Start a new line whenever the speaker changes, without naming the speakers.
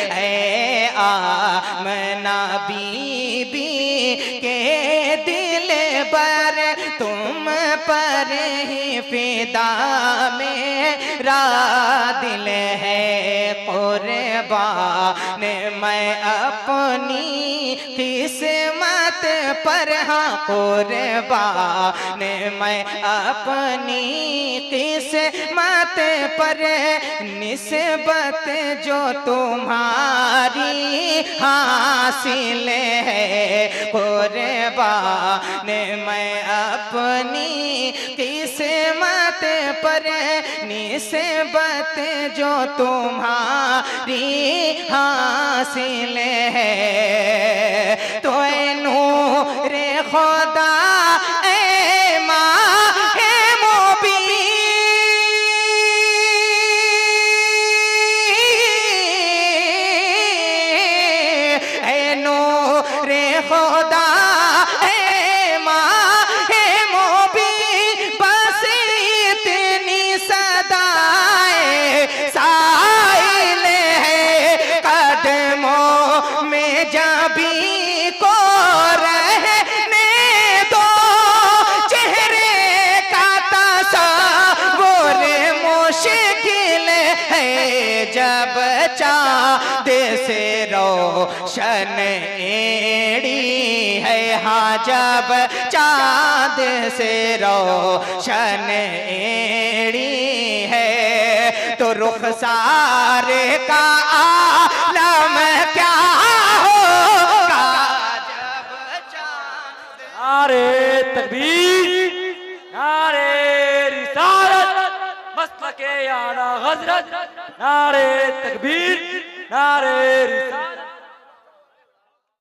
ऐ आमना बीबी के दिल पर तुम पर ही फिदा मेरा दिल है। कुर्बान मैं अपनी किस्मत पर, हाँ कुर्बान मैं अपनी किस्मत पर, निस्बत जो तुम्हारी हासिल है। कुर्बान मैं अपनी किस्मत पर, निस्बत जो तुम्हारी हासिल है। तो ऐ नूरे खुदा ऐ माहे मुबीन, ऐ नूरे खुदा ऐ माहे मुबीन, बस इतनी सदाए साइल है। कदमों में जाबी को रहने दो, चेहरे का तस्वुर मुश्किल है। जब चाँद से रोशन एड़ी है, हाँ जब चाँद से रोशन एड़ी है, तो रुखसार का आलम क्या होगा जब चाँद।
नारे तकबीर, नारे रिसालत, मस्तके आला हज़रत, नारे तकबीर, नारे